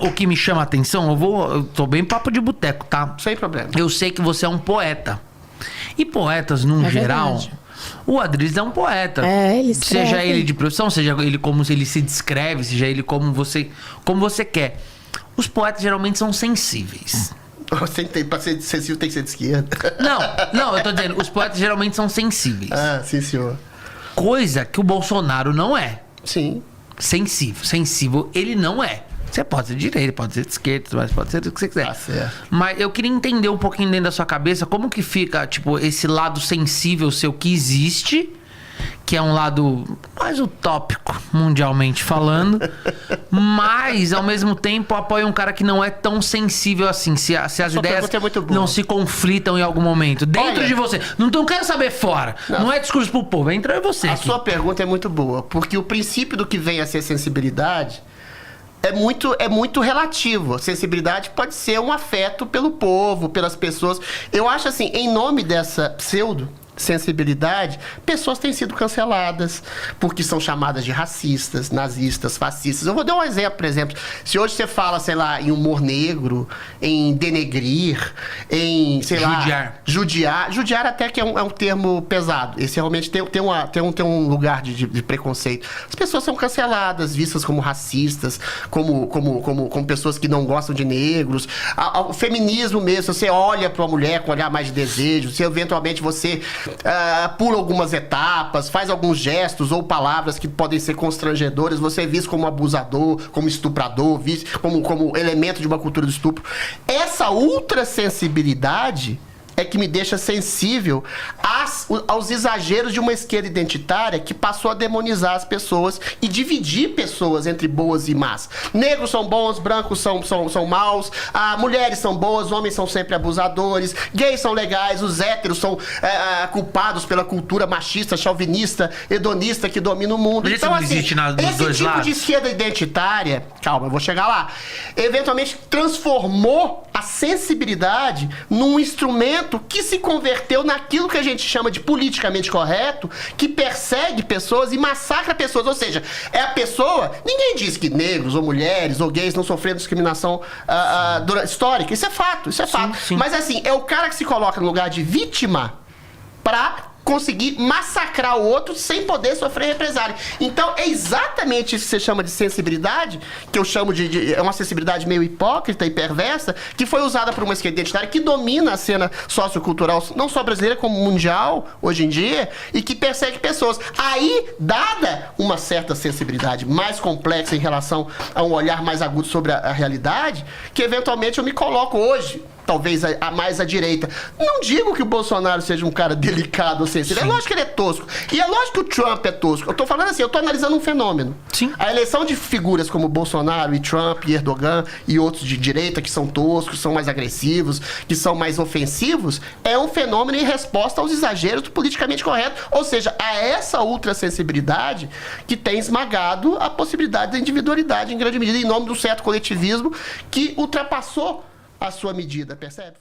O que me chama a atenção, eu tô bem papo de boteco, tá? Sem problema. Eu sei que você é um poeta. E poetas, num geral, verdade. o Adriles é um poeta. Ele escreve. Seja ele de profissão, seja ele como ele se descreve, seja ele como você quer. Os poetas geralmente são sensíveis. Pra ser sensível tem que ser de esquerda. Não, eu tô dizendo, os poetas geralmente são sensíveis. Ah, sim, senhor. Coisa que o Bolsonaro não é. Sim. Sensível, ele não é. Você pode ser de direita, pode ser de esquerda, mas pode ser do que você quiser. Tá certo. Mas eu queria entender um pouquinho dentro da sua cabeça como que fica, tipo, esse lado sensível seu que existe, que é um lado mais utópico, mundialmente falando, mas, ao mesmo tempo, apoia um cara que não é tão sensível assim. Se as ideias é muito boa. não se conflitam em algum momento. Dentro de você. Não quero saber fora. Não é discurso pro povo, entra em você. A aqui. sua pergunta é muito boa, porque o princípio do que vem a ser sensibilidade é muito relativo. A sensibilidade pode ser um afeto pelo povo, pelas pessoas. Eu acho assim, em nome dessa pseudo-sensibilidade, pessoas têm sido canceladas porque são chamadas de racistas, nazistas, fascistas. Eu vou dar um exemplo, por exemplo. Se hoje você fala, sei lá, em humor negro, em denegrir, em, sei lá... Judiar até que é um termo pesado. Esse realmente tem um lugar de preconceito. As pessoas são canceladas, vistas como racistas, como pessoas que não gostam de negros. O feminismo mesmo, você olha para uma mulher com um olhar mais de desejo, se eventualmente você pula algumas etapas, faz alguns gestos ou palavras que podem ser constrangedoras, você é visto como abusador, como estuprador, visto como elemento de uma cultura do estupro. Essa ultrassensibilidade é que me deixa sensível aos exageros de uma esquerda identitária que passou a demonizar as pessoas e dividir pessoas entre boas e más. Negros são bons, brancos são maus, mulheres são boas, homens são sempre abusadores, gays são legais, os héteros são culpados pela cultura machista, chauvinista, hedonista que domina o mundo. Mas então, isso não existe nos dois tipo lados? de esquerda identitária, calma, eu vou chegar lá, eventualmente transformou a sensibilidade num instrumento que se converteu naquilo que a gente chama de politicamente correto, que persegue pessoas e massacra pessoas. Ou seja, é a pessoa... Ninguém diz que negros ou mulheres ou gays não sofreram discriminação histórica. Isso é fato, Sim. Mas assim, é o cara que se coloca no lugar de vítima pra conseguir massacrar o outro sem poder sofrer represália. Então, é exatamente isso que você chama de sensibilidade, que eu chamo é uma sensibilidade meio hipócrita e perversa, que foi usada por uma esquerda identitária que domina a cena sociocultural, não só brasileira, como mundial, hoje em dia, e que persegue pessoas. Aí, dada uma certa sensibilidade mais complexa em relação a um olhar mais agudo sobre a realidade, que eventualmente eu me coloco hoje, talvez mais à direita. Não digo que o Bolsonaro seja um cara delicado ou sensível. É lógico que ele é tosco. E é lógico que o Trump é tosco. Eu tô falando assim, eu tô analisando um fenômeno. Sim. A eleição de figuras como Bolsonaro e Trump e Erdogan e outros de direita que são toscos, são mais agressivos, que são mais ofensivos, é um fenômeno em resposta aos exageros do politicamente correto. Ou seja, a essa ultrassensibilidade que tem esmagado a possibilidade da individualidade em grande medida, em nome de um certo coletivismo que ultrapassou a sua medida, percebe?